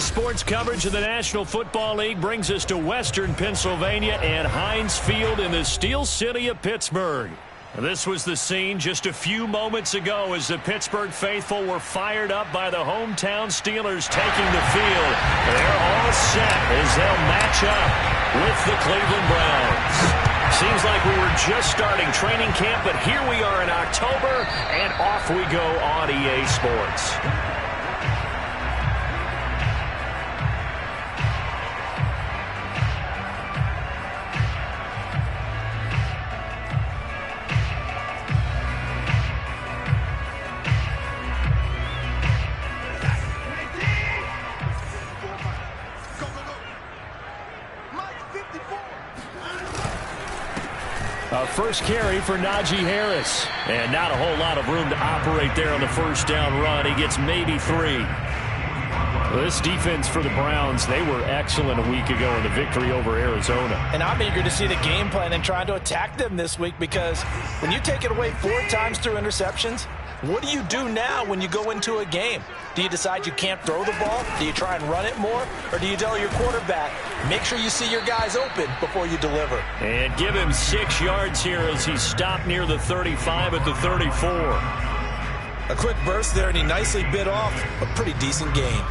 Sports coverage of the National Football League brings us to Western Pennsylvania and Heinz Field in the Steel City of Pittsburgh. This was the scene just a few moments ago as the Pittsburgh faithful were fired up by the hometown Steelers taking the field. They're all set as they'll match up with the Cleveland Browns. Seems like we were just starting training camp, but here we are in October, and off we go on EA Sports. First carry for Najee Harris. And not a whole lot of room to operate there on the first down run. He gets maybe 3. Well, this defense for the Browns, they were excellent a week ago in the victory over Arizona. And I'm eager to see the game plan and trying to attack them this week, because when you take it away 4 times through interceptions, what do you do now when you go into a game? Do you decide you can't throw the ball? Do you try and run it more? Or do you tell your quarterback, make sure you see your guys open before you deliver? And give him 6 yards here as he stopped near the 35 at the 34. A quick burst there, and he nicely bit off a pretty decent gain.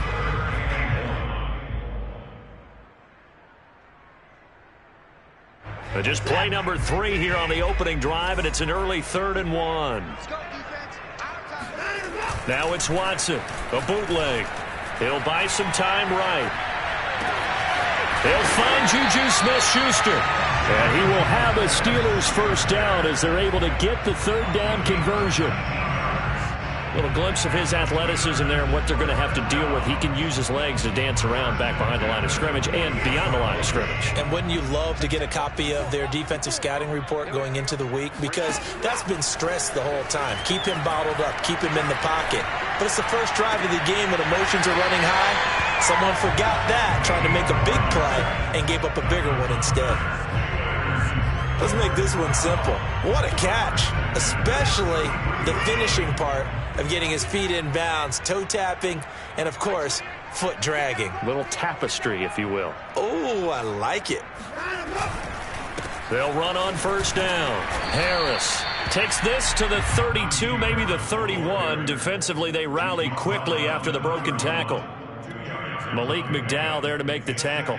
Just play number 3 here on the opening drive, and it's an early 3rd and 1. Now it's Watson, a bootleg. He'll buy some time right. He'll find Juju Smith-Schuster. And he will have a Steelers first down as they're able to get the 3rd down conversion. A little glimpse of his athleticism there and what they're going to have to deal with. He can use his legs to dance around back behind the line of scrimmage and beyond the line of scrimmage. And wouldn't you love to get a copy of their defensive scouting report going into the week? Because that's been stressed the whole time. Keep him bottled up. Keep him in the pocket. But it's the first drive of the game when emotions are running high. Someone forgot that, trying to make a big play, and gave up a bigger one instead. Let's make this one simple. What a catch, especially the finishing part of getting his feet in bounds, toe tapping, and of course, foot dragging. Little tapestry, if you will. Oh, I like it. They'll run on first down. Harris takes this to the 32, maybe the 31. Defensively, they rally quickly after the broken tackle. Malik McDowell there to make the tackle.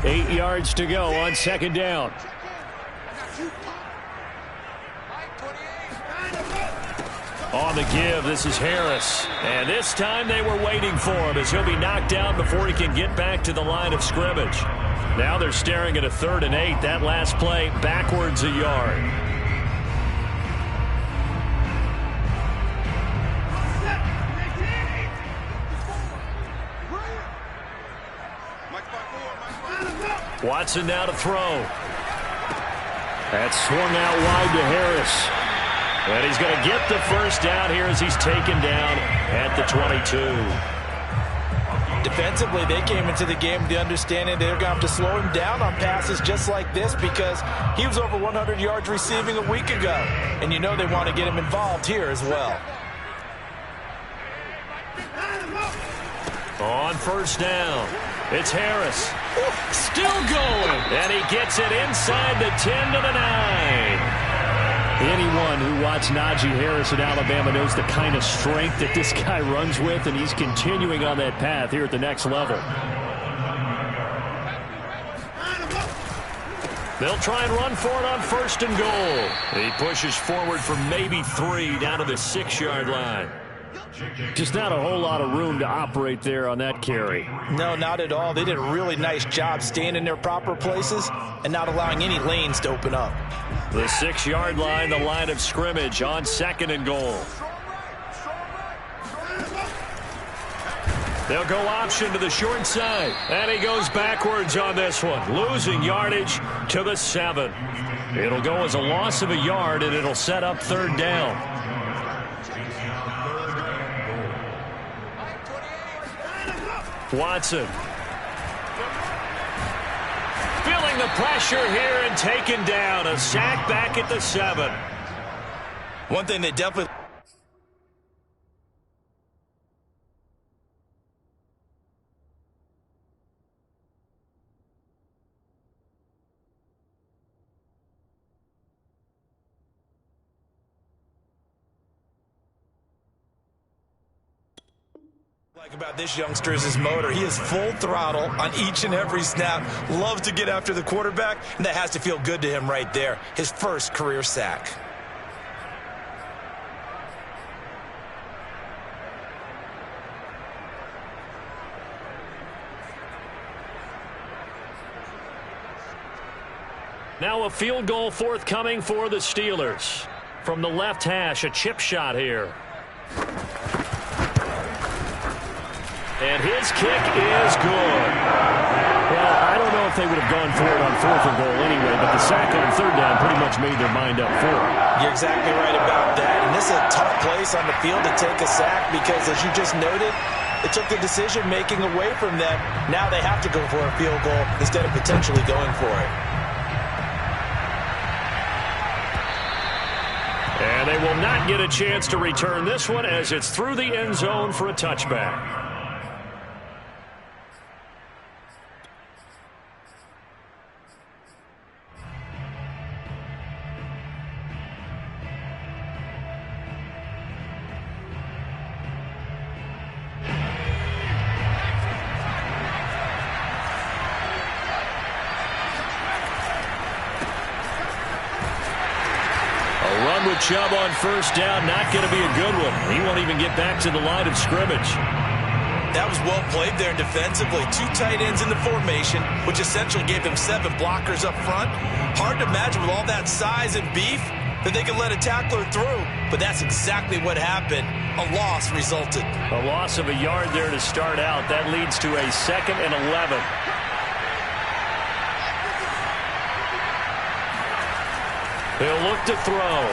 Eight yards to go on second down. On the give, this is Harris. And this time they were waiting for him as he'll be knocked down before he can get back to the line of scrimmage. Now they're staring at a 3rd and 8. That last play backwards a yard. Watson now to throw. That's swung out wide to Harris. And he's going to get the first down here as he's taken down at the 22. Defensively, they came into the game with the understanding they're going to have to slow him down on passes just like this, because he was over 100 yards receiving a week ago. And you know they want to get him involved here as well. On first down, it's Harris. Still going. And he gets it inside the 10 to the 9. Anyone who watched Najee Harris at Alabama knows the kind of strength that this guy runs with, and he's continuing on that path here at the next level. They'll try and run for it on 1st and goal. He pushes forward for maybe 3 down to the 6-yard line. Just not a whole lot of room to operate there on that carry. No, not at all. They did a really nice job staying in their proper places and not allowing any lanes to open up. The 6-yard line, the line of scrimmage on 2nd and goal. They'll go option to the short side. And he goes backwards on this one, losing yardage to the 7. It'll go as a loss of a yard, and it'll set up 3rd down. Watson. Feeling the pressure here and taken down. A sack back at the 7. One thing they definitely Like about this youngster is his motor. He is full throttle on each and every snap. Loves to get after the quarterback, and that has to feel good to him right there. His first career sack. Now a field goal forthcoming for the Steelers. From the left hash, a chip shot here. And his kick is good. Well, I don't know if they would have gone for it on 4th and goal anyway, but the sack on 3rd down pretty much made their mind up for it. You're exactly right about that. And this is a tough place on the field to take a sack because, as you just noted, it took the decision-making away from them. Now they have to go for a field goal instead of potentially going for it. And they will not get a chance to return this one as it's through the end zone for a touchback. Chubb on 1st down, not going to be a good one. He won't even get back to the line of scrimmage. That was well played there defensively. 2 tight ends in the formation, which essentially gave them 7 blockers up front. Hard to imagine with all that size and beef that they could let a tackler through, but that's exactly what happened. A loss resulted. A loss of a yard there to start out. That leads to a 2nd and 11. They'll look to throw.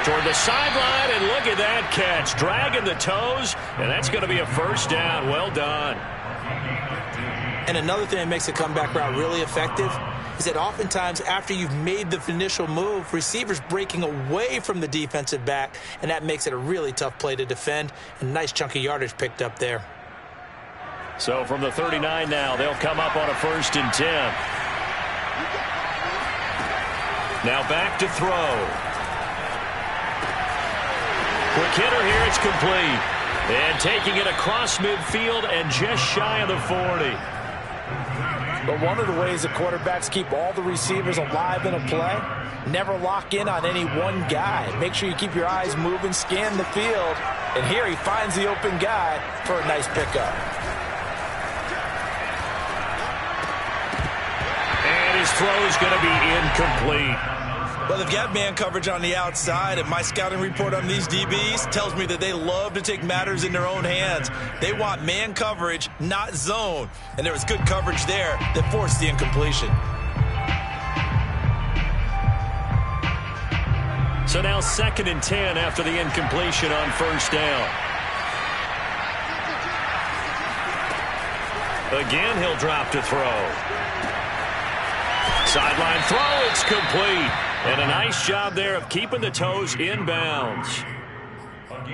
Toward the sideline, and look at that catch. Dragging the toes, and that's going to be a 1st down. Well done. And another thing that makes a comeback route really effective is that oftentimes after you've made the initial move, receivers breaking away from the defensive back, and that makes it a really tough play to defend. A nice chunk of yardage picked up there. So from the 39 now, they'll come up on a 1st and 10. Now back to throw. Quick hitter here, it's complete. And taking it across midfield and just shy of the 40. But one of the ways the quarterbacks keep all the receivers alive in a play, never lock in on any one guy. Make sure you keep your eyes moving, scan the field. And here he finds the open guy for a nice pickup. And his throw is going to be incomplete. Well, they've got man coverage on the outside, and my scouting report on these DBs tells me that they love to take matters in their own hands. They want man coverage, not zone. And there was good coverage there that forced the incompletion. So now 2nd and 10 after the incompletion on 1st down. Again, he'll drop to throw. Sideline throw, it's complete. And a nice job there of keeping the toes in bounds.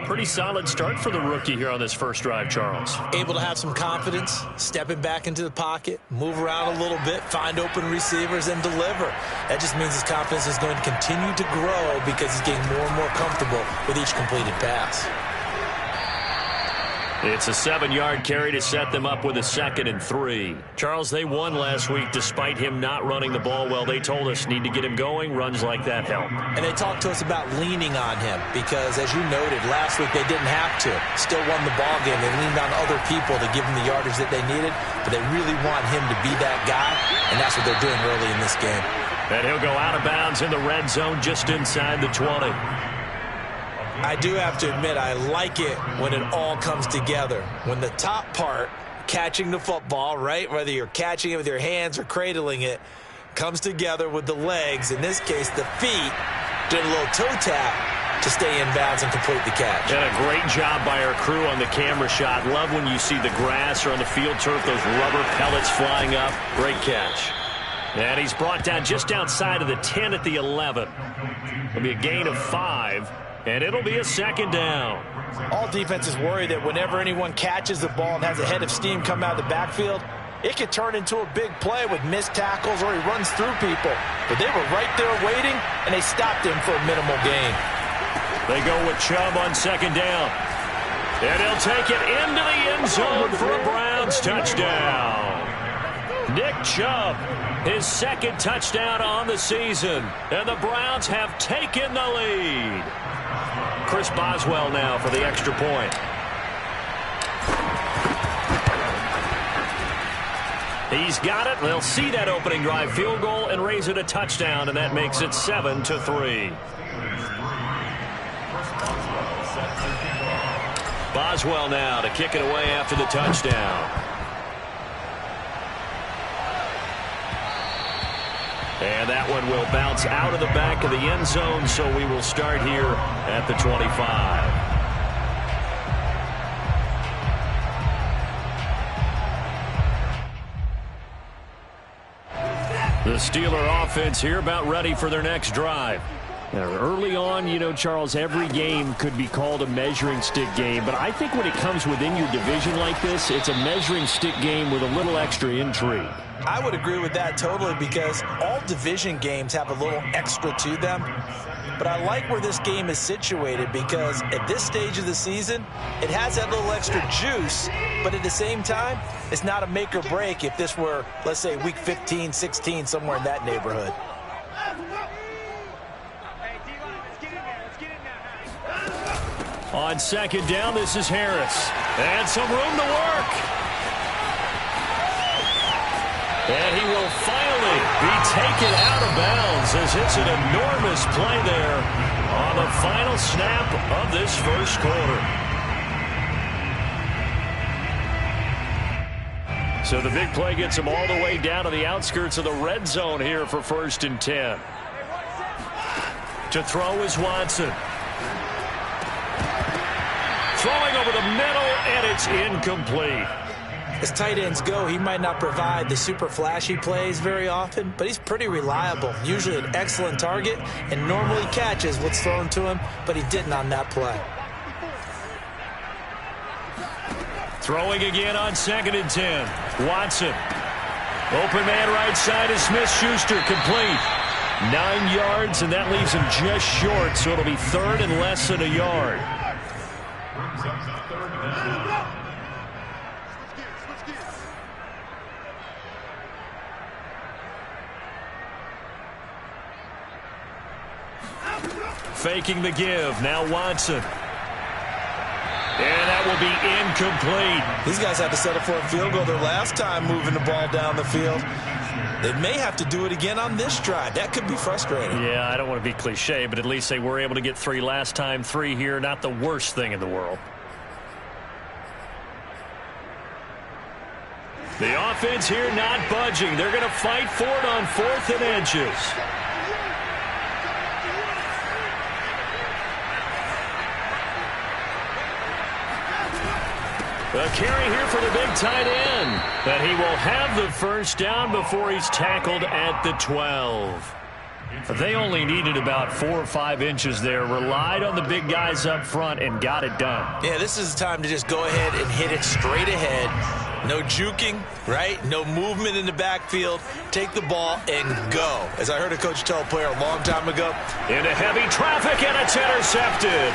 Pretty solid start for the rookie here on this first drive, Charles. Able to have some confidence, stepping back into the pocket, move around a little bit, find open receivers, and deliver. That just means his confidence is going to continue to grow because he's getting more and more comfortable with each completed pass. It's a 7-yard carry to set them up with a 2nd and 3. Charles, they won last week despite him not running the ball well. They told us need to get him going. Runs like that help. And they talked to us about leaning on him because, as you noted, last week they didn't have to. Still won the ball game. They leaned on other people to give them the yardage that they needed, but they really want him to be that guy, and that's what they're doing early in this game. And he'll go out of bounds in the red zone just inside the 20. I do have to admit, I like it when it all comes together. When the top part, catching the football, right, whether you're catching it with your hands or cradling it, comes together with the legs, in this case the feet, doing a little toe tap to stay in bounds and complete the catch. And a great job by our crew on the camera shot. Love when you see the grass or on the field turf, those rubber pellets flying up. Great catch. And he's brought down just outside of the 10 at the 11. It'll be a gain of 5. And it'll be a 2nd down. All defenses worry that whenever anyone catches the ball and has a head of steam come out of the backfield, it could turn into a big play with missed tackles or he runs through people. But they were right there waiting, and they stopped him for a minimal gain. They go with Chubb on 2nd down. And he'll take it into the end zone for a Browns touchdown. Nick Chubb, his second touchdown on the season. And the Browns have taken the lead. Chris Boswell now for the extra point. He's got it. They'll see that opening drive field goal and raise it a touchdown, and that makes it 7-3. Boswell now to kick it away after the touchdown. And that one will bounce out of the back of the end zone, so we will start here at the 25. The Steeler offense here about ready for their next drive. Now, early on, you know, Charles, every game could be called a measuring stick game, but I think when it comes within your division like this, it's a measuring stick game with a little extra intrigue. I would agree with that totally, because all division games have a little extra to them. But I like where this game is situated, because at this stage of the season, it has that little extra juice, but at the same time, it's not a make or break if this were, let's say, week 15, 16, somewhere in that neighborhood. On second down, this is Harris. And some room to work. And he will finally be taken out of bounds as it's an enormous play there on the final snap of this first quarter. So the big play gets him all the way down to the outskirts of the red zone here for 1st and 10. To throw is Watson. Throwing over the middle, and it's incomplete. As tight ends go, he might not provide the super flashy plays very often, but he's pretty reliable. Usually an excellent target, and normally catches what's thrown to him, but he didn't on that play. Throwing again on 2nd and 10. Watson. Open man right side is Smith-Schuster, complete. 9 yards, and that leaves him just short, so it'll be 3rd and less than a yard. Faking the give. Now Watson. And that will be incomplete. These guys had to settle for a field goal their last time moving the ball down the field. They may have to do it again on this drive. That could be frustrating. Yeah, I don't want to be cliche, but at least they were able to get 3 last time. 3 here, not the worst thing in the world. The offense here not budging. They're going to fight for it on 4th and inches. A carry here for the big tight end. But he will have the first down before he's tackled at the 12. They only needed about 4 or 5 inches there. Relied on the big guys up front and got it done. Yeah, this is the time to just go ahead and hit it straight ahead. No juking, right? No movement in the backfield. Take the ball and go. As I heard a coach tell a player a long time ago. Into heavy traffic, and it's intercepted.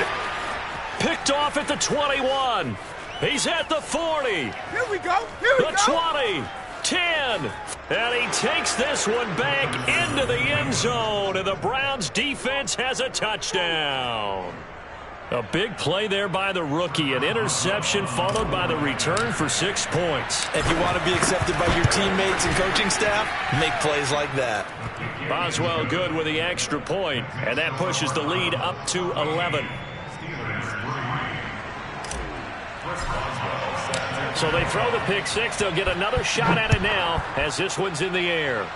Picked off at the 21. He's at the 40. Here we go. Here we go. The 20. 10. And he takes this one back into the end zone. And the Browns defense has a touchdown. A big play there by the rookie. An interception followed by the return for 6 points. If you want to be accepted by your teammates and coaching staff, make plays like that. Boswell good with the extra point. And that pushes the lead up to 11. So they throw the pick 6. They'll get another shot at it now as this one's in the air.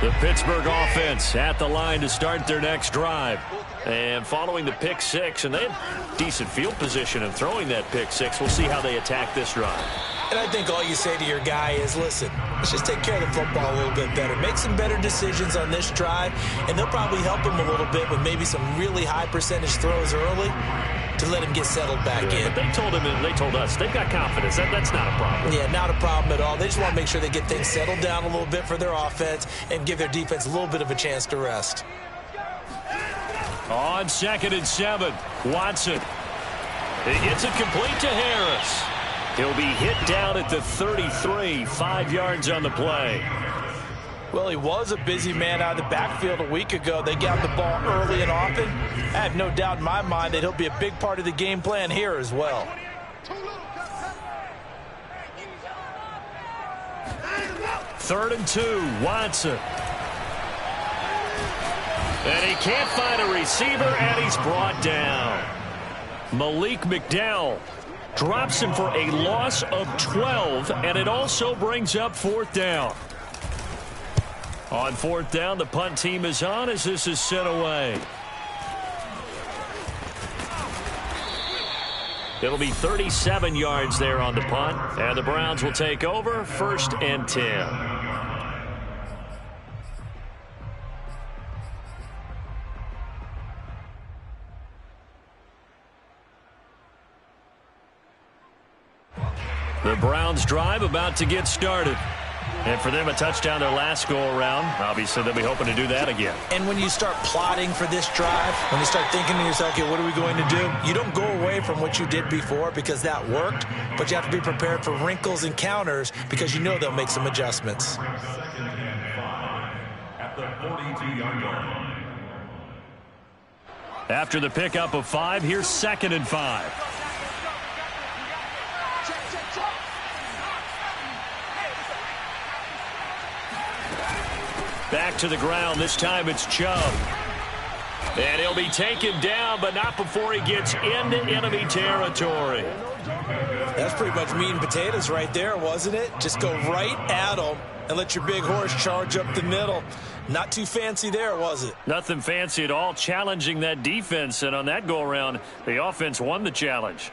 The Pittsburgh offense at the line to start their next drive. And following the pick 6, and they had decent field position in throwing that pick 6. We'll see how they attack this drive. And I think all you say to your guy is, listen, let's just take care of the football a little bit better. Make some better decisions on this drive, and they'll probably help him a little bit with maybe some really high percentage throws early to let him get settled back in. But they told him, and they told us, they've got confidence. That's not a problem. Yeah, not a problem at all. They just want to make sure they get things settled down a little bit for their offense and give their defense a little bit of a chance to rest. On 2nd and 7, Watson. He gets it complete to Harris. He'll be hit down at the 33, 5 yards on the play. Well, he was a busy man out of the backfield a week ago. They got the ball early and often. I have no doubt in my mind that he'll be a big part of the game plan here as well. 3rd and 2, Watson. And he can't find a receiver, and he's brought down. Malik McDowell drops him for a loss of 12, and it also brings up 4th down. On 4th down, the punt team is on as this is sent away. It'll be 37 yards there on the punt, and the Browns will take over 1st and 10. The Browns drive about to get started. And for them, a touchdown their last go-around. Obviously, they'll be hoping to do that again. And when you start plotting for this drive, when you start thinking to yourself, okay, what are we going to do? You don't go away from what you did before because that worked, but you have to be prepared for wrinkles and counters because you know they'll make some adjustments. After the pickup of 5, here's 2nd and 5. Back to the ground. This time it's Chubb. And he'll be taken down, but not before he gets into enemy territory. That's pretty much meat and potatoes right there, wasn't it? Just go right at him and let your big horse charge up the middle. Not too fancy there, was it? Nothing fancy at all, challenging that defense. And on that go-around, the offense won the challenge.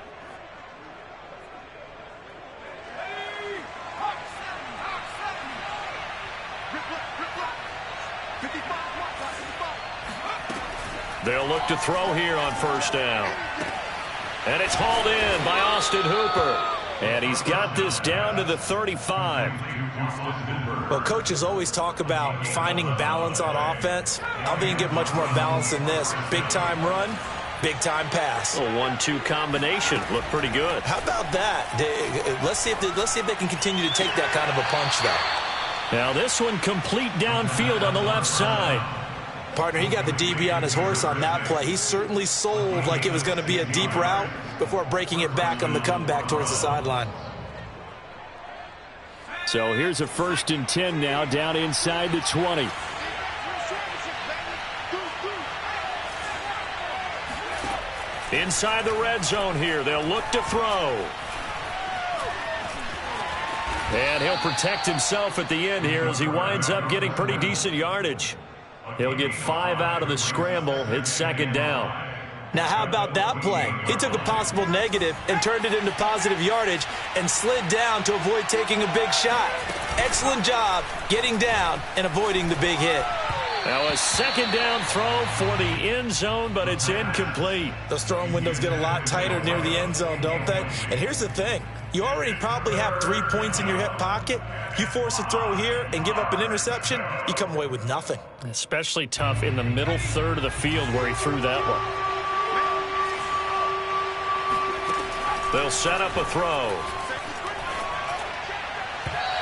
They'll look to throw here on 1st down. And it's hauled in by Austin Hooper. And he's got this down to the 35. Well, coaches always talk about finding balance on offense. I don't think you get much more balance than this. Big-time run, big-time pass. A 1-2 combination. Looked pretty good. How about that? Let's see if they can continue to take that kind of a punch, though. Now this one complete downfield on the left side. Partner, he got the DB on his horse on that play. He certainly sold like it was going to be a deep route before breaking it back on the comeback towards the sideline. So here's a 1st and 10 now, down inside the 20. Inside the red zone here, they'll look to throw. And he'll protect himself at the end here as he winds up getting pretty decent yardage. He'll get 5 out of the scramble. It's 2nd down. Now, how about that play? He took a possible negative and turned it into positive yardage and slid down to avoid taking a big shot. Excellent job getting down and avoiding the big hit. Now a 2nd down throw for the end zone, but it's incomplete. Those throwing windows get a lot tighter near the end zone, don't they? And here's the thing. You already probably have 3 points in your hip pocket. You force a throw here and give up an interception, you come away with nothing. Especially tough in the middle third of the field where he threw that one. They'll set up a throw.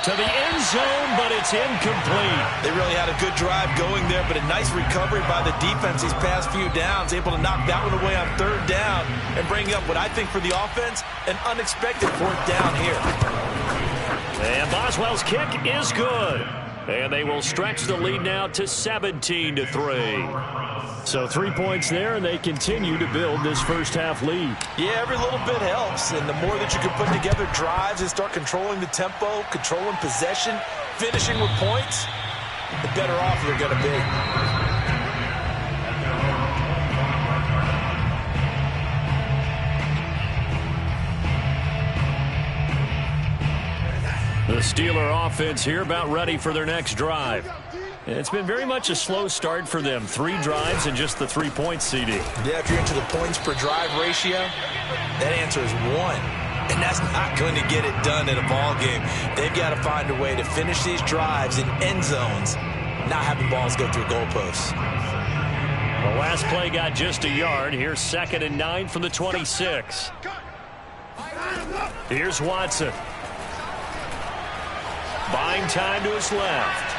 To the end zone, but it's incomplete. They really had a good drive going there, but a nice recovery by the defense these past few downs, able to knock that one away on 3rd down and bring up what I think for the offense, an unexpected 4th down here. And Boswell's kick is good. And they will stretch the lead now to 17-3. So 3 points there, and they continue to build this first half lead. Yeah, every little bit helps, and the more that you can put together drives and start controlling the tempo, controlling possession, finishing with points, the better off they're going to be. The Steeler offense here about ready for their next drive. It's been very much a slow start for them. 3 drives and just the 3 points, CD. Yeah, if you're into the points per drive ratio, that answer is 1. And that's not going to get it done in a ball game. They've got to find a way to finish these drives in end zones, not having balls go through goalposts. The last play got just a yard. Here's 2nd and 9 from the 26. Here's Watson. Buying time to his left.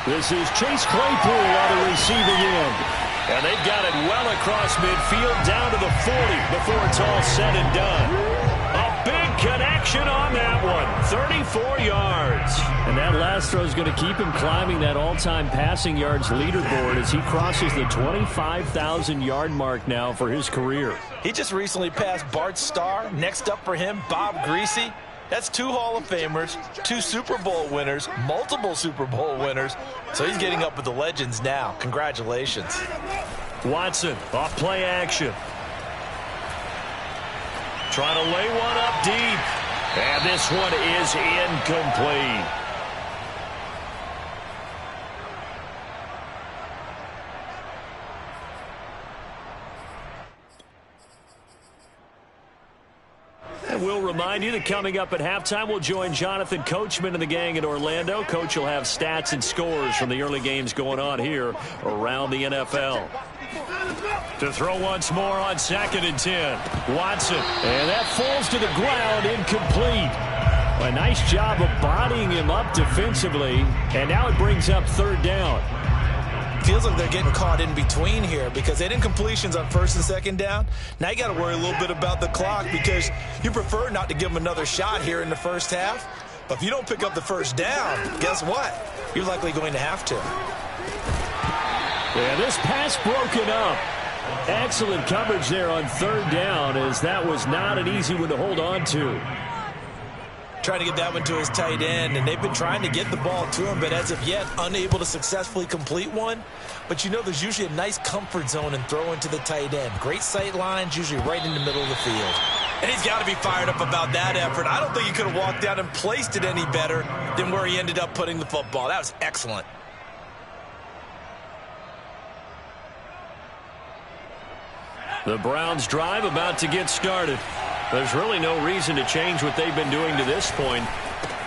This is Chase Claypool on the receiving end. And they've got it well across midfield down to the 40 before it's all said and done. A big connection on that one. 34 yards. And that last throw is going to keep him climbing that all-time passing yards leaderboard as he crosses the 25,000-yard mark now for his career. He just recently passed Bart Starr. Next up for him, Bob Greasy. That's 2 Hall of Famers, 2 Super Bowl winners, multiple Super Bowl winners. So he's getting up with the legends now. Congratulations. Watson, off play action. Trying to lay one up deep. And this one is incomplete. And we'll remind you that coming up at halftime, we'll join Jonathan Coachman and the gang in Orlando. Coach will have stats and scores from the early games going on here around the NFL. To throw once more on 2nd and 10. Watson. And that falls to the ground, incomplete. A nice job of bodying him up defensively. And now it brings up 3rd down. Feels like they're getting caught in between here because they didn't completions on 1st and 2nd down. Now you got to worry a little bit about the clock because you prefer not to give them another shot here in the first half. But if you don't pick up the 1st down, guess what? You're likely going to have to. Yeah, this pass broken up. Excellent coverage there on 3rd down as that was not an easy one to hold on to. Trying to get that one to his tight end, and they've been trying to get the ball to him, but as of yet, unable to successfully complete one. But you know there's usually a nice comfort zone and throw into the tight end. Great sight lines, usually right in the middle of the field. And he's got to be fired up about that effort. I don't think he could have walked out and placed it any better than where he ended up putting the football. That was excellent. The Browns drive about to get started. There's really no reason to change what they've been doing to this point.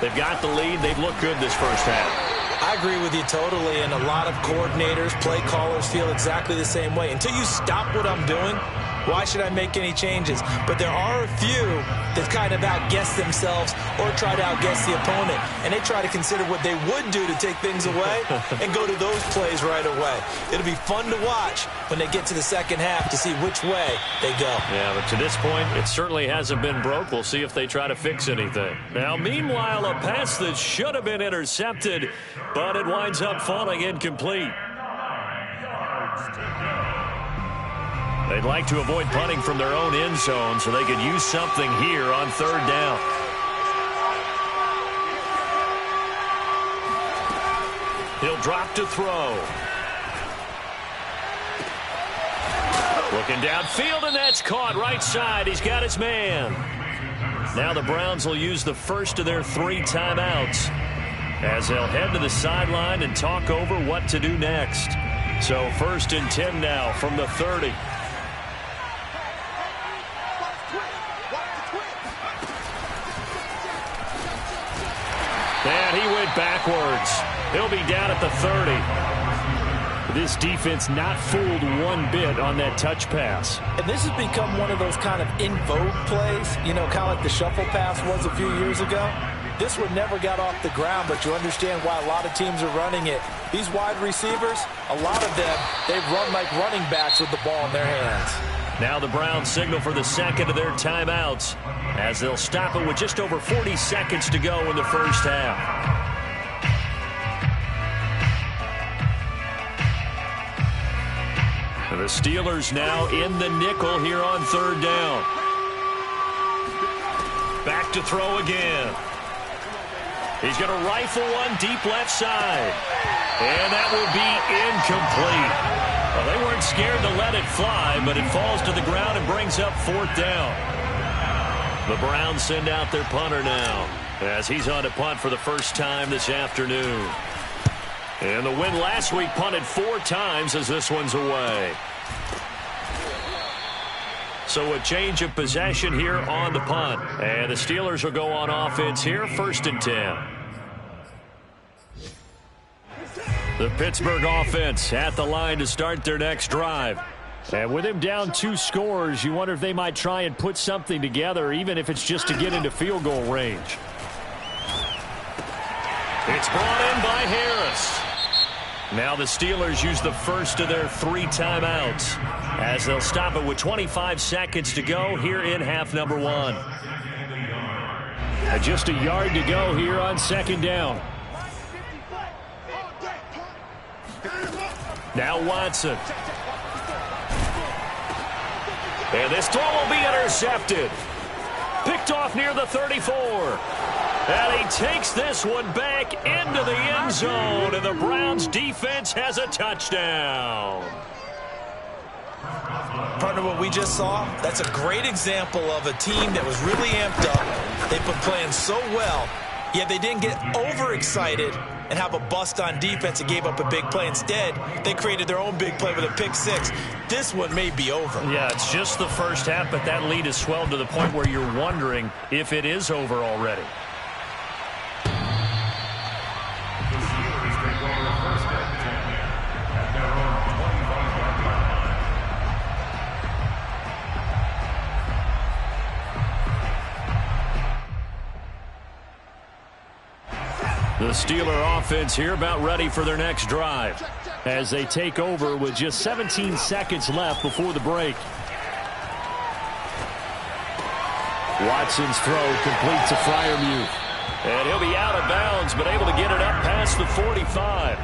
They've got the lead. They've looked good this first half. I agree with you totally, and a lot of coordinators, play callers feel exactly the same way. Until you stop what I'm doing, why should I make any changes? But there are a few that kind of outguess themselves or try to outguess the opponent, and they try to consider what they would do to take things away and go to those plays right away. It'll be fun to watch when they get to the second half to see which way they go. Yeah, but to this point, it certainly hasn't been broke. We'll see if they try to fix anything. Now, meanwhile, a pass that should have been intercepted, but it winds up falling incomplete. They'd like to avoid punting from their own end zone so they could use something here on 3rd down. He'll drop to throw. Looking downfield, and that's caught right side. He's got his man. Now the Browns will use the first of their 3 timeouts as they'll head to the sideline and talk over what to do next. So 1st and 10 now from the 30. And he went backwards. He'll be down at the 30. This defense not fooled one bit on that touch pass. And this has become one of those kind of in vogue plays, you know, kind of like the shuffle pass was a few years ago. This one never got off the ground, but you understand why a lot of teams are running it. These wide receivers, a lot of them, they run like running backs with the ball in their hands. Now the Browns signal for the second of their timeouts as they'll stop it with just over 40 seconds to go in the first half. The Steelers now in the nickel here on 3rd down. Back to throw again. He's going to rifle one deep left side. And that will be incomplete. Well, they weren't scared to let it fly, but it falls to the ground and brings up 4th down. The Browns send out their punter now. as he's on to punt for the first time this afternoon. And the win last week punted 4 times as this one's away. So a change of possession here on the punt. And the Steelers will go on offense here, 1st and 10. The Pittsburgh offense at the line to start their next drive. And with him down 2 scores, you wonder if they might try and put something together, even if it's just to get into field goal range. It's brought in by Harris. Now the Steelers use the first of their 3 timeouts as they'll stop it with 25 seconds to go here in half number 1. And just a yard to go here on 2nd down. Now Watson. And this throw will be intercepted. Picked off near the 34. And he takes this one back into the end zone. And the Browns defense has a touchdown. Partner, what we just saw, that's a great example of a team that was really amped up. They've been playing so well, yet they didn't get overexcited and have a bust on defense and gave up a big play. Instead, they created their own big play with a pick 6. This one may be over. Yeah, it's just the first half, but that lead has swelled to the point where you're wondering if it is over already. The Steeler offense here about ready for their next drive as they take over with just 17 seconds left before the break. Watson's throw complete to Freiermuth. And he'll be out of bounds, but able to get it up past the 45.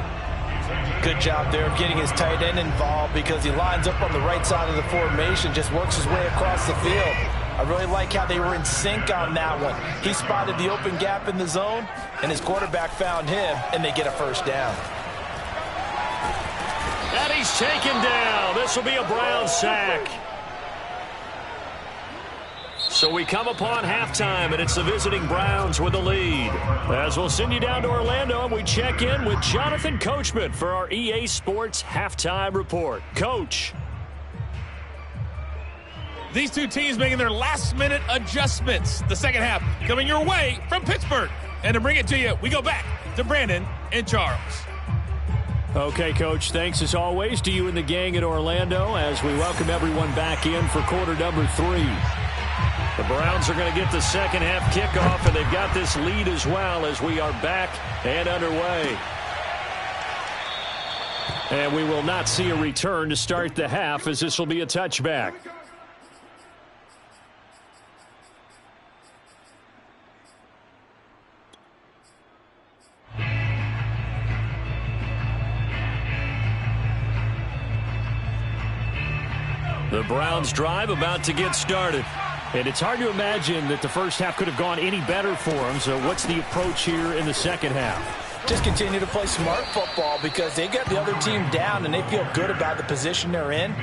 Good job there of getting his tight end involved because he lines up on the right side of the formation, just works his way across the field. I really like how they were in sync on that one. He spotted the open gap in the zone, and his quarterback found him, and they get a first down. And he's taken down. This will be a Brown sack. So we come upon halftime, and it's the visiting Browns with the lead. As we'll send you down to Orlando, and we check in with Jonathan Coachman for our EA Sports Halftime Report. Coach. These two teams making their last-minute adjustments. The second half coming your way from Pittsburgh. And to bring it to you, we go back to Brandon and Charles. Okay, Coach, thanks as always to you and the gang in Orlando as we welcome everyone back in for quarter number 3. The Browns are going to get the second half kickoff, and they've got this lead as well as we are back and underway. And we will not see a return to start the half as this will be a touchback. The Browns drive about to get started. And it's hard to imagine that the first half could have gone any better for them. So what's the approach here in the second half? Just continue to play smart football because they got the other team down and they feel good about the position they're in.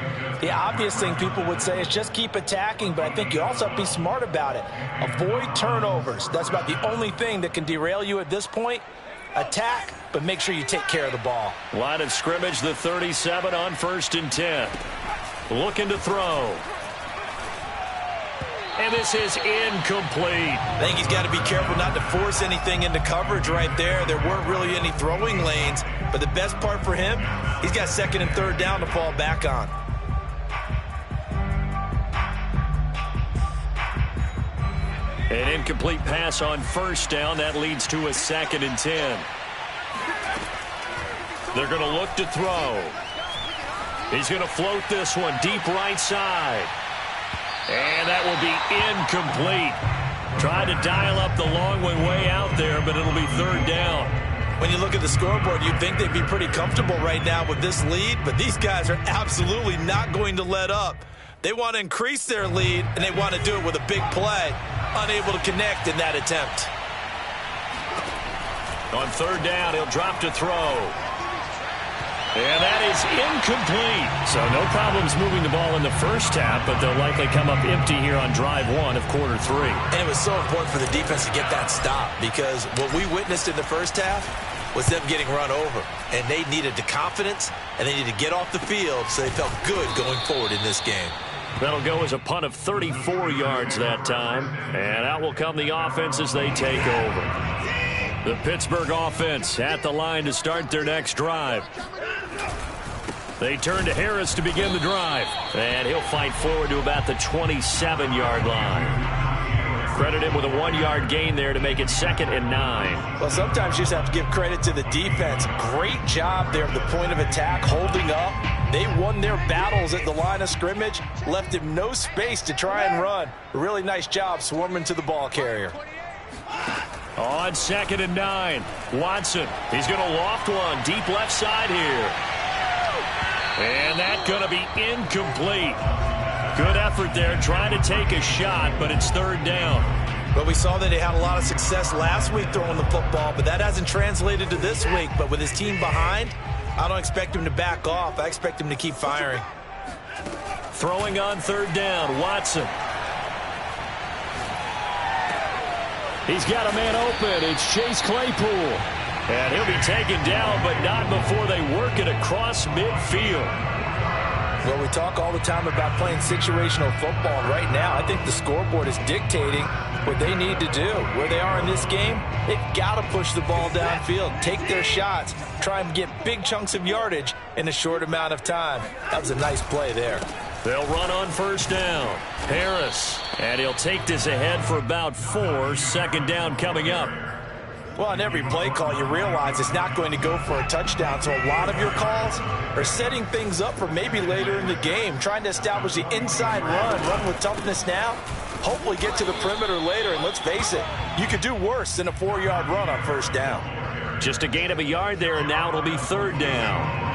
The obvious thing people would say is just keep attacking, but I think you also have to be smart about it. Avoid turnovers. That's about the only thing that can derail you at this point. Attack, but make sure you take care of the ball. Line of scrimmage, the 37 on 1st and 10. Looking to throw. And this is incomplete. I think he's got to be careful not to force anything into coverage right there. There weren't really any throwing lanes. But the best part for him, he's got 2nd and 3rd down to fall back on. An incomplete pass on 1st down. That leads to a 2nd and 10. They're going to look to throw. He's going to float this one deep right side. And that will be incomplete. Tried to dial up the long one way out there, but it'll be 3rd down. When you look at the scoreboard, you'd think they'd be pretty comfortable right now with this lead, but these guys are absolutely not going to let up. They want to increase their lead, and they want to do it with a big play. Unable to connect in that attempt. On 3rd down, he'll drop to throw. And that is incomplete. So no problems moving the ball in the first half, but they'll likely come up empty here on drive one of quarter three. And it was so important for the defense to get that stop because what we witnessed in the first half was them getting run over. And they needed the confidence, and they needed to get off the field so they felt good going forward in this game. That'll go as a punt of 34 yards that time. And out will come the offense as they take over. The Pittsburgh offense at the line to start their next drive. They turn to Harris to begin the drive. And he'll fight forward to about the 27-yard line. Credit him with a 1-yard gain there to make it 2nd and 9. Well, sometimes you just have to give credit to the defense. Great job there at the point of attack, holding up. They won their battles at the line of scrimmage, left him no space to try and run. A really nice job swarming to the ball carrier. On 2nd and 9, Watson. He's going to loft one deep left side here. And that's going to be incomplete. Good effort there trying to take a shot, but it's 3rd down. But we saw that they had a lot of success last week throwing the football, but that hasn't translated to this week. But with his team behind, I don't expect him to back off. I expect him to keep firing. Throwing on 3rd down, Watson. He's got a man open. It's Chase Claypool. And he'll be taken down, but not before they work it across midfield. Well, we talk all the time about playing situational football. Right now, I think the scoreboard is dictating what they need to do. Where they are in this game, they've got to push the ball downfield, take their shots, try and get big chunks of yardage in a short amount of time. That was a nice play there. They'll run on 1st down. Harris. And he'll take this ahead for about 4. 2nd down coming up. Well, on every play call, you realize it's not going to go for a touchdown. So a lot of your calls are setting things up for maybe later in the game, trying to establish the inside run with toughness now, hopefully get to the perimeter later. And let's face it, you could do worse than a 4-yard run on 1st down. Just a gain of a yard there, and now it'll be 3rd down.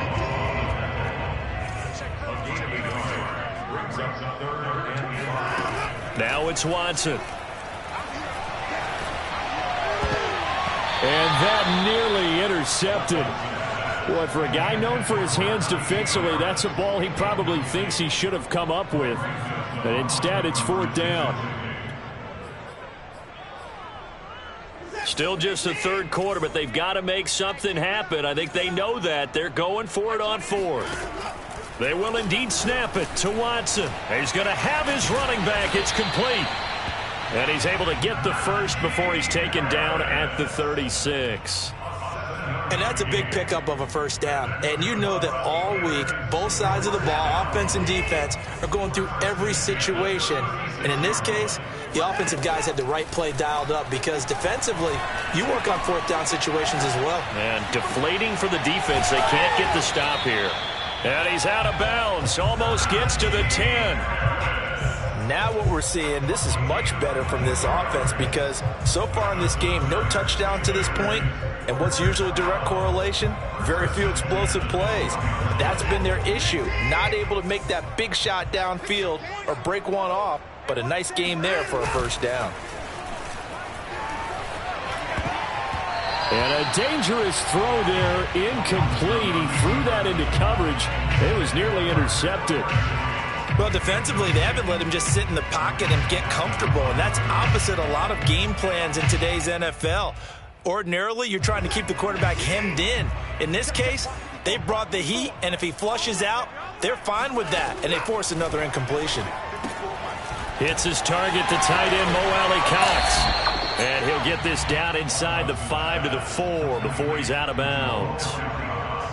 Now it's Watson. And that nearly intercepted. Boy, for a guy known for his hands defensively, that's a ball he probably thinks he should have come up with. But instead, it's 4th down. Still just the 3rd quarter, but they've got to make something happen. I think they know that. They're going for it on 4th. They will indeed snap it to Watson. He's going to have his running back. It's complete. And he's able to get the first before he's taken down at the 36. And that's a big pickup of a 1st down. And you know that all week, both sides of the ball, offense and defense, are going through every situation. And in this case, the offensive guys had the right play dialed up because defensively, you work on 4th down situations as well. And deflating for the defense. They can't get the stop here. And he's out of bounds. Almost gets to the 10. Now what we're seeing, this is much better from this offense because so far in this game, no touchdown to this point. And what's usually a direct correlation? Very few explosive plays. That's been their issue. Not able to make that big shot downfield or break one off, but a nice game there for a 1st down. And a dangerous throw there, incomplete. He threw that into coverage. It was nearly intercepted. Well, defensively, they haven't let him just sit in the pocket and get comfortable, and that's opposite a lot of game plans in today's NFL. Ordinarily, you're trying to keep the quarterback hemmed in. In this case, they brought the heat, and if he flushes out, they're fine with that, and they force another incompletion. Hits his target, the tight end, Mo Alley Cox. And he'll get this down inside the 5 to the 4 before he's out of bounds.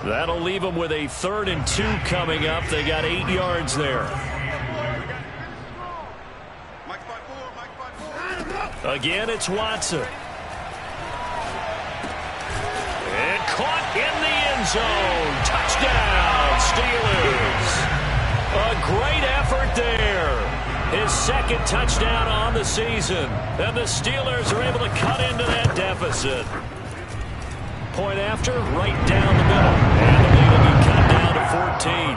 That'll leave him with a 3rd and 2 coming up. They got 8 yards there. Again, it's Watson. And caught in the end zone. Touchdown, Steelers. A great effort there. His 2nd touchdown on the season. And the Steelers are able to cut into that deficit. Point after, right down the middle. And the lead will be cut down to 14.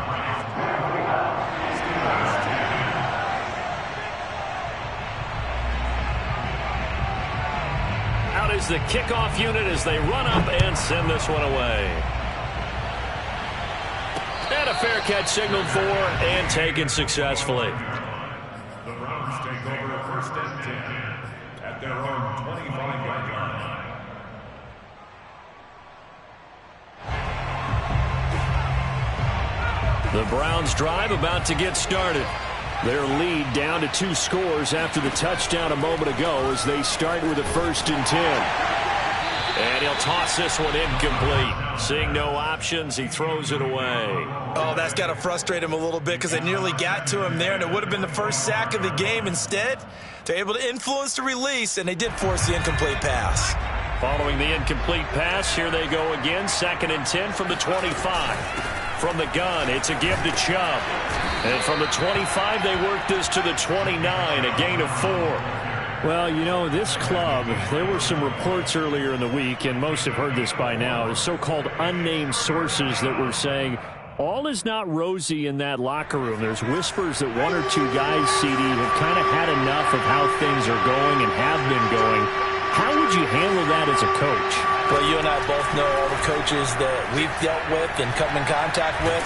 Out is the kickoff unit as they run up and send this one away. And a fair catch signaled for and taken successfully. The Browns take over first and 10 at their own 25-yard line. The Browns drive about to get started. Their lead down to 2 scores after the touchdown a moment ago as they start with a 1st and 10. And he'll toss this one incomplete. Seeing no options, he throws it away. Oh, that's got to frustrate him a little bit because they nearly got to him there, and it would have been the first sack of the game. Instead, they're able to influence the release, and they did force the incomplete pass. Following the incomplete pass, here they go again. 2nd and 10 from the 25. From the gun, it's a give to Chubb. And from the 25, they work this to the 29, a gain of 4. Well, you know, this club, there were some reports earlier in the week, and most have heard this by now, the so-called unnamed sources that were saying all is not rosy in that locker room. There's whispers that 1 or 2 guys, CD, have kind of had enough of how things are going and have been going. How would you handle that as a coach? Well, you and I both know all the coaches that we've dealt with and come in contact with.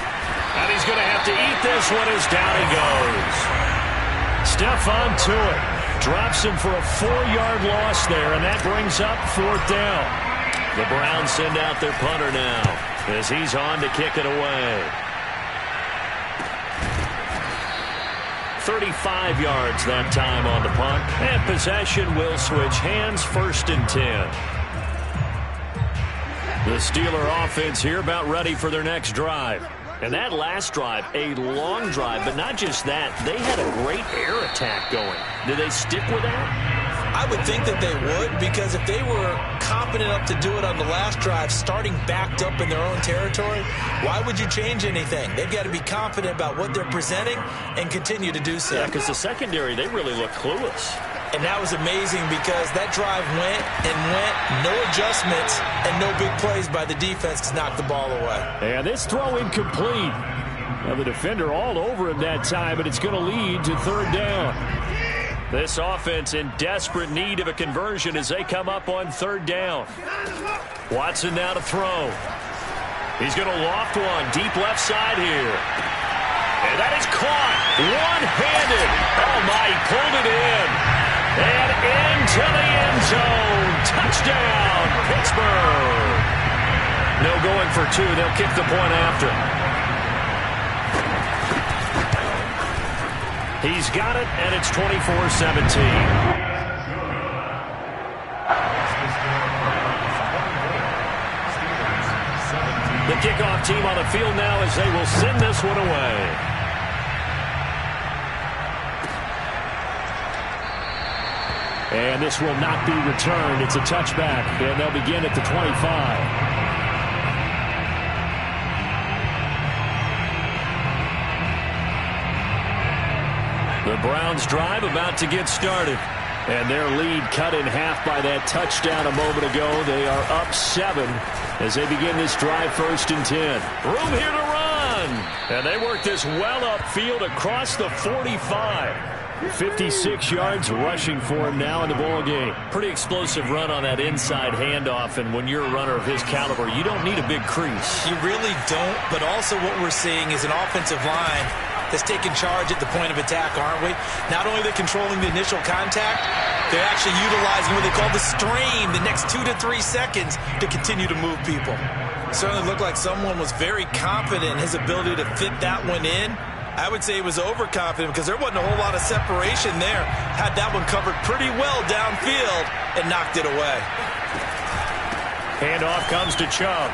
And he's going to have to eat this one as down he goes. Stephon Tuitt drops him for a 4-yard loss there, and that brings up 4th down. The Browns send out their punter now as he's on to kick it away. 35 yards that time on the punt, and possession will switch hands. 1st and 10. The Steeler offense here about ready for their next drive. And that last drive, a long drive, but not just that. They had a great air attack going. Did they stick with that? I would think that they would, because if they were competent enough to do it on the last drive, starting backed up in their own territory, why would you change anything? They've got to be confident about what they're presenting and continue to do so. Yeah, because the secondary, they really look clueless. And that was amazing because that drive went and went, no adjustments, and no big plays by the defense to knock the ball away. And this throw incomplete. Now the defender all over him that time, but it's going to lead to 3rd down. This offense in desperate need of a conversion as they come up on 3rd down. Watson now to throw. He's going to loft one deep left side here. And that is caught one-handed. Oh, my, he pulled it in. And into the end zone. Touchdown, Pittsburgh. No going for 2. They'll kick the point after. He's got it, and it's 24-17. The kickoff team on the field now as they will send this one away. And this will not be returned. It's a touchback, and they'll begin at the 25. The Browns drive about to get started. And their lead cut in half by that touchdown a moment ago. They are up 7 as they begin this drive. 1st and 10. Room here to run. And they work this well upfield across the 45. 56 yards rushing for him now in the ball game. Pretty explosive run on that inside handoff, and when you're a runner of his caliber, you don't need a big crease. You really don't, but also what we're seeing is an offensive line that's taking charge at the point of attack, aren't we? Not only are they controlling the initial contact, they're actually utilizing what they call the strain, the next 2 to 3 seconds, to continue to move people. It certainly looked like someone was very confident in his ability to fit that one in. I would say he was overconfident because there wasn't a whole lot of separation there. Had that one covered pretty well downfield and knocked it away. Handoff comes to Chubb.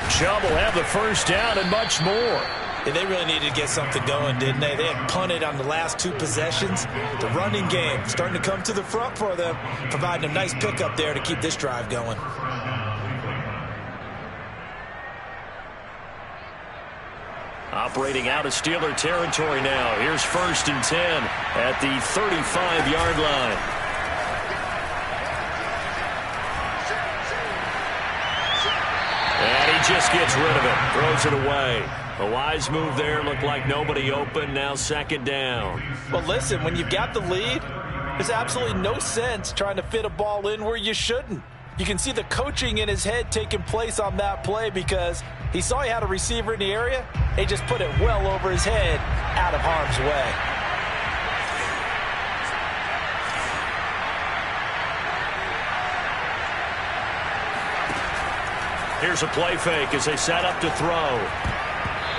Chubb will have the 1st down and much more. Yeah, they really needed to get something going, didn't they? They had punted on the last 2 possessions. The running game starting to come to the front for them, providing a nice pickup there to keep this drive going. Operating out of Steeler territory now. Here's 1st and 10 at the 35-yard line. And he just gets rid of it. Throws it away. A wise move there. Looked like nobody open. Now 2nd down. Well, listen, when you've got the lead, there's absolutely no sense trying to fit a ball in where you shouldn't. You can see the coaching in his head taking place on that play because He saw he had a receiver in the area. He just put it well over his head, out of harm's way. Here's a play fake as they set up to throw.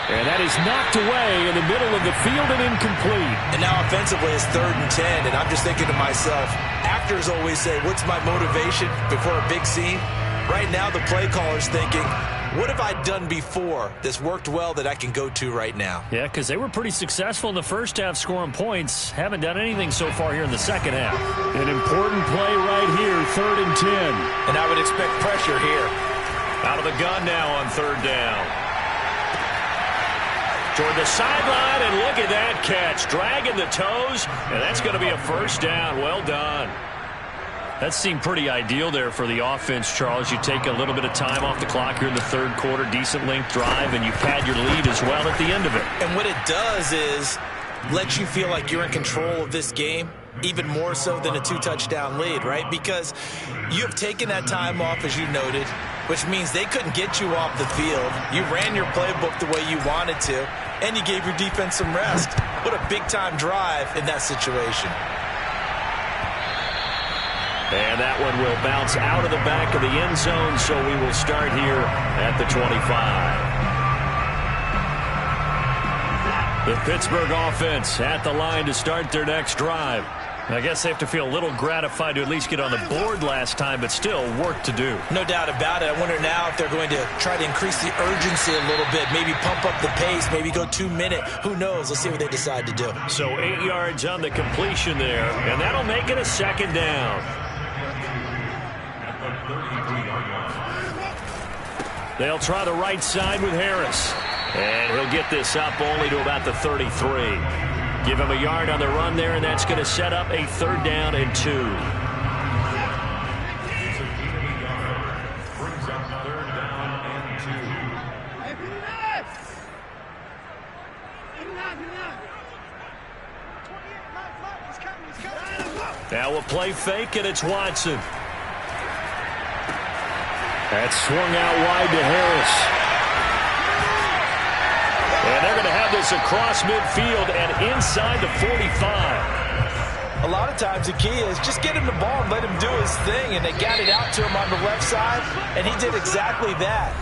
And that is knocked away in the middle of the field and incomplete. And now offensively it's 3rd and 10, and I'm just thinking to myself, actors always say, what's my motivation before a big scene? Right now the play caller's thinking, what have I done before that's worked well that I can go to right now? Yeah, because they were pretty successful in the first half scoring points. Haven't done anything so far here in the second half. An important play right here, 3rd and 10. And I would expect pressure here. Out of the gun now on 3rd down. Toward the sideline, and look at that catch. Dragging the toes, and that's going to be a 1st down. Well done. That seemed pretty ideal there for the offense, Charles. You take a little bit of time off the clock here in the 3rd quarter, decent length drive, and you pad your lead as well at the end of it. And what it does is let you feel like you're in control of this game, even more so than a 2-touchdown lead, right? Because you have taken that time off, as you noted, which means they couldn't get you off the field. You ran your playbook the way you wanted to, and you gave your defense some rest. What a big-time drive in that situation. And that one will bounce out of the back of the end zone, so we will start here at the 25. The Pittsburgh offense at the line to start their next drive. I guess they have to feel a little gratified to at least get on the board last time, but still work to do. No doubt about it. I wonder now if they're going to try to increase the urgency a little bit, maybe pump up the pace, maybe go 2-minute. Who knows? Let's see what they decide to do. So 8 yards on the completion there, and that'll make it a 2nd down. They'll try the right side with Harris. And he'll get this up only to about the 33. Give him a yard on the run there, and that's going to set up a 3rd down and 2. Brings up 3rd down and 2. Now a play fake, and it's Watson. That's swung out wide to Harris. And they're going to have this across midfield and inside the 45. A lot of times the key is just get him the ball and let him do his thing, and they got it out to him on the left side, and he did exactly that.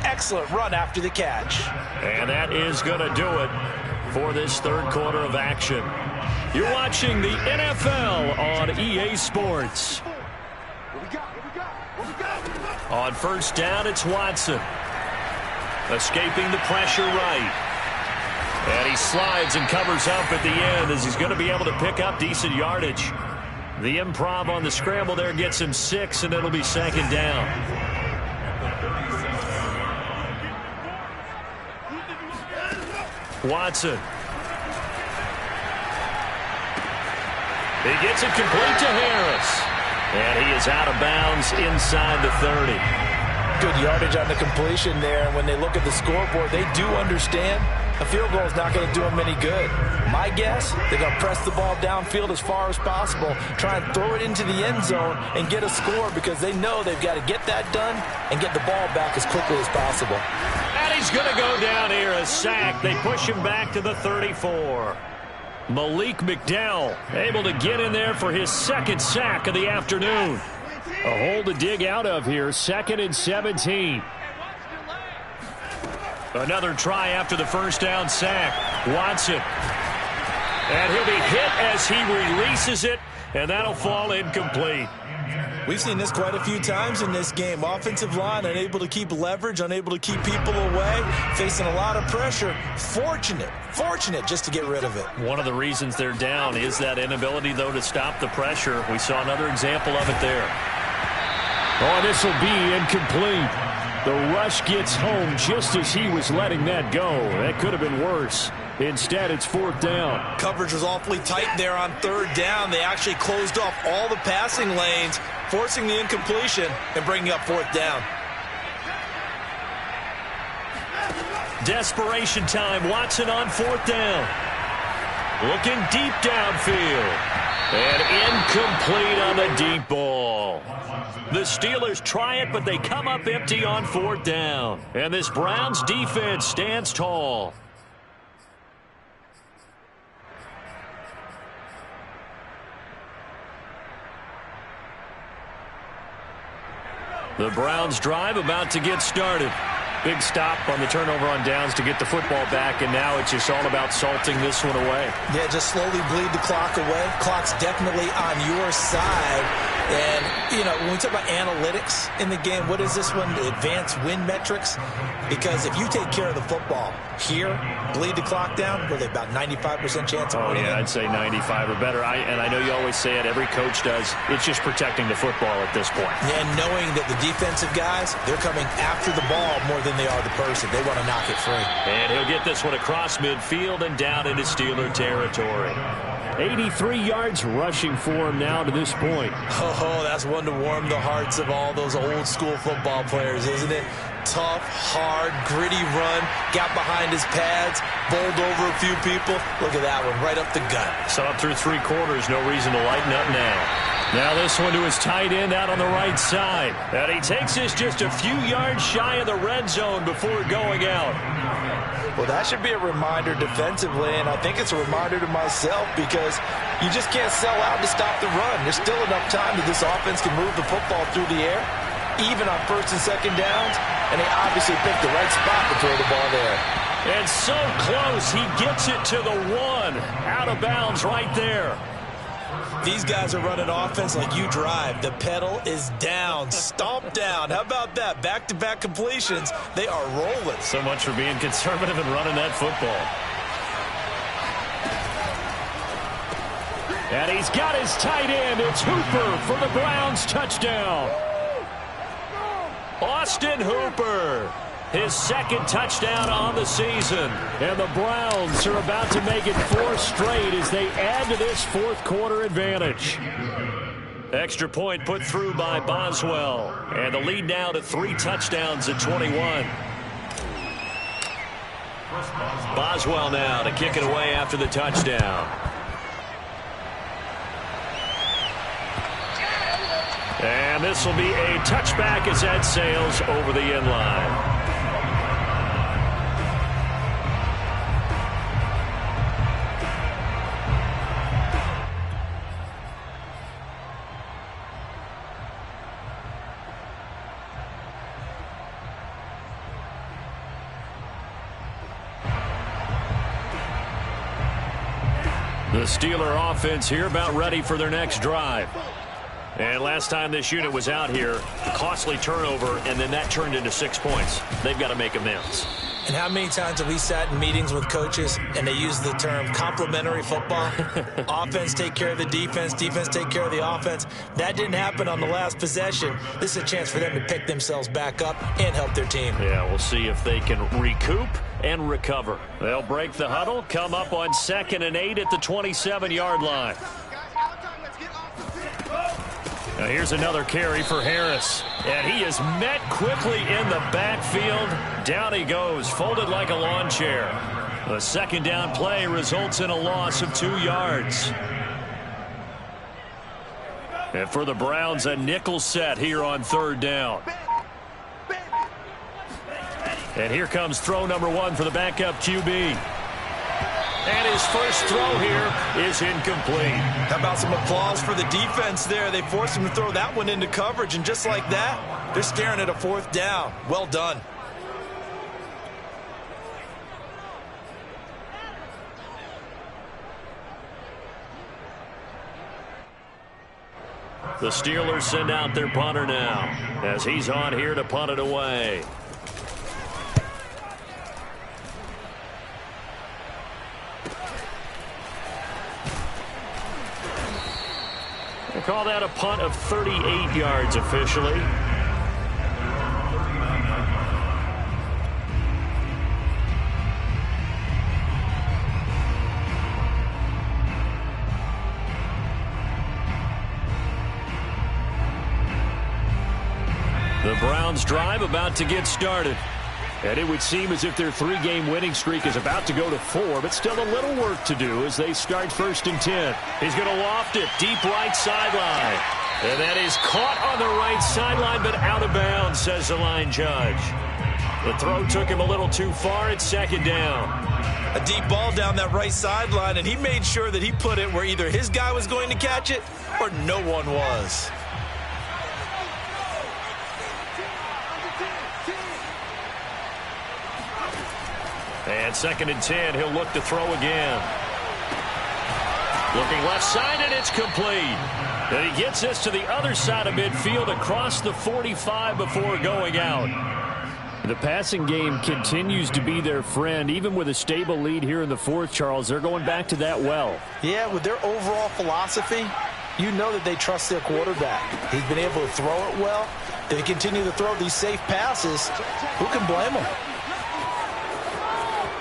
Excellent run after the catch. And that is going to do it for this 3rd quarter of action. You're watching the NFL on EA Sports. On 1st down, it's Watson. Escaping the pressure right. And he slides and covers up at the end as he's going to be able to pick up decent yardage. The improv on the scramble there gets him 6, and it'll be 2nd down. Watson. He gets it complete to Harris. And he is out of bounds inside the 30. Good yardage on the completion there. And when they look at the scoreboard, they do understand a field goal is not going to do them any good. My guess, they're going to press the ball downfield as far as possible, try and throw it into the end zone and get a score because they know they've got to get that done and get the ball back as quickly as possible. And he's going to go down here, a sack. They push him back to the 34. Malik McDowell able to get in there for his 2nd sack of the afternoon. A hole to dig out of here, 2nd and 17. Another try after the 1st down sack. Watson. And he'll be hit as he releases it, and that'll fall incomplete. We've seen this quite a few times in this game. Offensive line unable to keep leverage, unable to keep people away, facing a lot of pressure. Fortunate just to get rid of it. One of the reasons they're down is that inability, though, to stop the pressure. We saw another example of it there. Oh, this will be incomplete. The rush gets home just as he was letting that go. That could have been worse. Instead, it's 4th down. Coverage was awfully tight there on 3rd down. They actually closed off all the passing lanes, forcing the incompletion and bringing up 4th down. Desperation time. Watson on 4th down. Looking deep downfield. And incomplete on the deep ball. The Steelers try it, but they come up empty on 4th down. And this Browns defense stands tall. The Browns drive about to get started. Big stop on the turnover on downs to get the football back, and now it's just all about salting this one away. Yeah, just slowly bleed the clock away. Clock's definitely on your side. And, you know, when we talk about analytics in the game, what is this one? The advanced win metrics? Because if you take care of the football here, bleed the clock down, really about 95% chance of winning. Oh, yeah, I'd say 95 or better. And I know you always say it, every coach does. It's just protecting the football at this point. Yeah, and knowing that the defensive guys, they're coming after the ball more than they are the person. They want to knock it free. And he'll get this one across midfield and down into Steeler territory. 83 yards rushing for him now to this point. Oh, that's one to warm the hearts of all those old school football players, isn't it? Tough, hard, gritty run, got behind his pads, bowled over a few people. Look at that one, right up the gut. So up through 3 quarters, no reason to lighten up now. Now this one to his tight end out on the right side. And he takes this just a few yards shy of the red zone before going out. Well, that should be a reminder defensively, and I think it's a reminder to myself because you just can't sell out to stop the run. There's still enough time that this offense can move the football through the air, even on 1st and 2nd downs, and they obviously picked the right spot to throw the ball there. And so close, he gets it to the 1. Out of bounds right there. These guys are running offense like you drive. The pedal is down, stomp down. How about that? Back-to-back completions. They are rolling. So much for being conservative and running that football. And he's got his tight end. It's Hooper for the Browns touchdown. Austin Hooper. His 2nd touchdown on the season. And the Browns are about to make it 4 straight as they add to this 4th quarter advantage. Extra point put through by Boswell. And the lead now to 3 touchdowns at 21. Boswell now to kick it away after the touchdown. And this will be a touchback as that sails over the end line. The Steeler offense here about ready for their next drive. And last time this unit was out here, costly turnover, and then that turned into 6 points. They've got to make amends. And how many times have we sat in meetings with coaches and they use the term complementary football? Offense take care of the defense, defense take care of the offense. That didn't happen on the last possession. This is a chance for them to pick themselves back up and help their team. Yeah, we'll see if they can recoup and recover. They'll break the huddle, come up on 2nd and 8 at the 27-yard line. Now here's another carry for Harris. And he is met quickly in the backfield. Down he goes, folded like a lawn chair. The 2nd down play results in a loss of 2 yards. And for the Browns, a nickel set here on 3rd down. And here comes throw number 1 for the backup QB. And his first throw here is incomplete. How about some applause for the defense there? They forced him to throw that one into coverage, and just like that, they're staring at a 4th down. Well done. The Steelers send out their punter now as he's on here to punt it away. They call that a punt of 38 yards officially. The Browns drive about to get started. And it would seem as if their 3-game winning streak is about to go to 4, but still a little work to do as they start 1st and 10. He's going to loft it deep right sideline. And that is caught on the right sideline, but out of bounds, says the line judge. The throw took him a little too far. It's 2nd down. A deep ball down that right sideline, and he made sure that he put it where either his guy was going to catch it or no one was. And 2nd and 10, he'll look to throw again. Looking left side, and it's complete. And he gets this to the other side of midfield across the 45 before going out. The passing game continues to be their friend. Even with a stable lead here in the 4th, Charles, they're going back to that well. Yeah, with their overall philosophy, you know that they trust their quarterback. He's been able to throw it well. They continue to throw these safe passes. Who can blame them?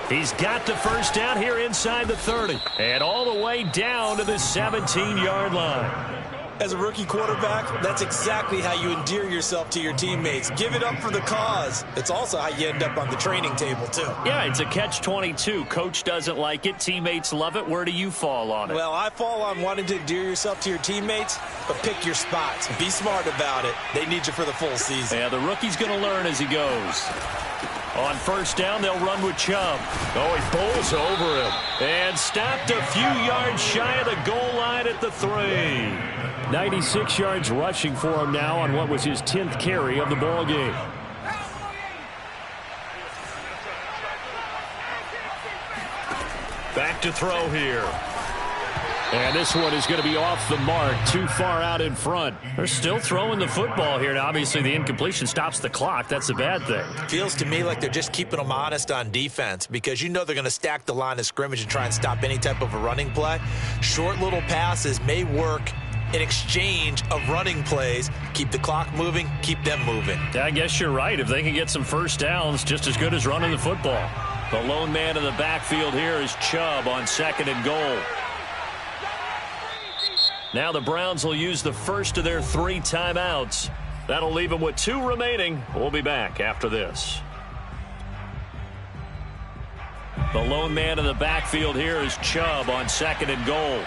He's got the 1st down here inside the 30. And all the way down to the 17-yard line. As a rookie quarterback, that's exactly how you endear yourself to your teammates. Give it up for the cause. It's also how you end up on the training table, too. Yeah, it's a catch-22. Coach doesn't like it. Teammates love it. Where do you fall on it? Well, I fall on wanting to endear yourself to your teammates, but pick your spots. Be smart about it. They need you for the full season. Yeah, the rookie's going to learn as he goes. On 1st down, they'll run with Chubb. Oh, he bowls over him. And stopped a few yards shy of the goal line at the 3. 96 yards rushing for him now on what was his 10th carry of the ball game. Back to throw here. And this one is going to be off the mark, too far out in front. They're still throwing the football here. Now, obviously, the incompletion stops the clock. That's a bad thing. Feels to me like they're just keeping them honest on defense because you know they're going to stack the line of scrimmage and try and stop any type of a running play. Short little passes may work in exchange of running plays. Keep the clock moving, keep them moving. Yeah, I guess you're right. If they can get some 1st downs, just as good as running the football. The lone man in the backfield here is Chubb on 2nd and goal. Now the Browns will use the 1st of their 3 timeouts. That'll leave them with 2 remaining. We'll be back after this. The lone man in the backfield here is Chubb on 2nd and goal.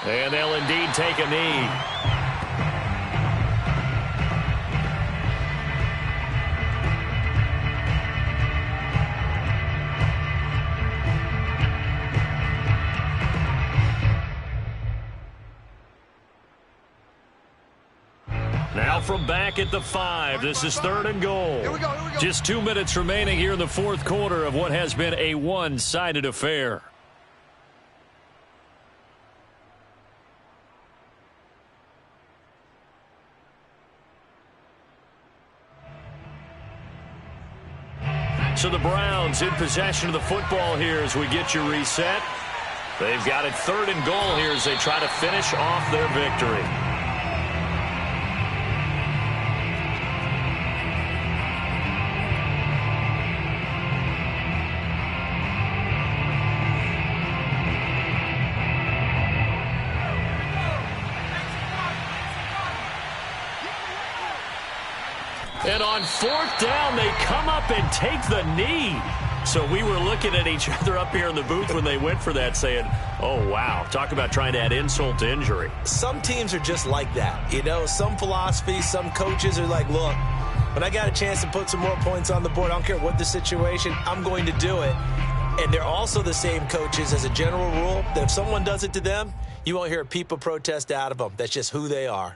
And they'll indeed take a knee. Now from back at the 5, this is 3rd and goal. Here we go. Just 2 minutes remaining here in the 4th quarter of what has been a one-sided affair. So the Browns in possession of the football here as we get you reset. They've got it 3rd and goal here as they try to finish off their victory. And on 4th down, they come up and take the knee. So we were looking at each other up here in the booth when they went for that saying, oh, wow, talk about trying to add insult to injury. Some teams are just like that. You know, some philosophies, some coaches are like, look, when I got a chance to put some more points on the board, I don't care what the situation, I'm going to do it. And they're also the same coaches as a general rule that if someone does it to them, you won't hear a peep of protest out of them. That's just who they are.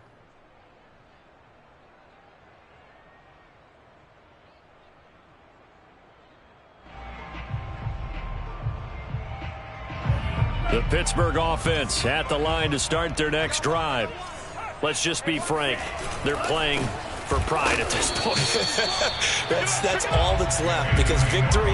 The Pittsburgh offense at the line to start their next drive. Let's just be frank. They're playing for pride at this point. That's all that's left because victory,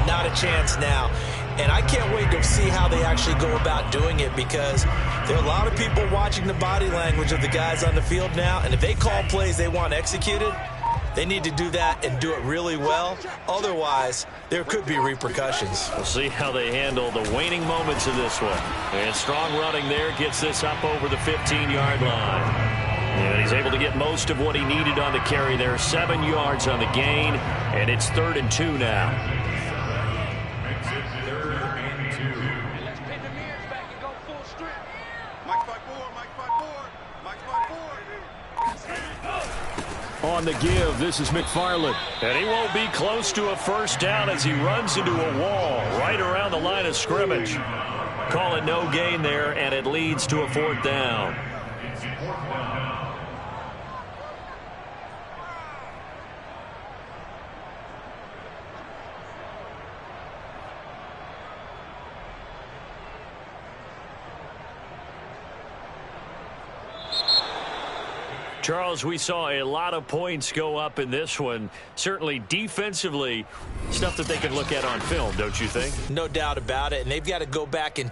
not a chance now. And I can't wait to see how they actually go about doing it because there are a lot of people watching the body language of the guys on the field now. And if they call plays they want executed, they need to do that and do it really well. Otherwise, there could be repercussions. We'll see how they handle the waning moments of this one. And strong running there gets this up over the 15-yard line. And he's able to get most of what he needed on the carry there. 7 yards on the gain, and it's 3rd and 2 now. Makes it 3rd and 2. Let's pin the mirrors back and go full strip. Mike 5-4, Mike 5-4, Mike 5-4. On the give, this is McFarland. And he won't be close to a first down as he runs into a wall right around the line of scrimmage. Call it no gain there, and it leads to a 4th down. It's 4th down. Charles, we saw a lot of points go up in this one. Certainly defensively, stuff that they can look at on film, don't you think? No doubt about it, and they've got to go back and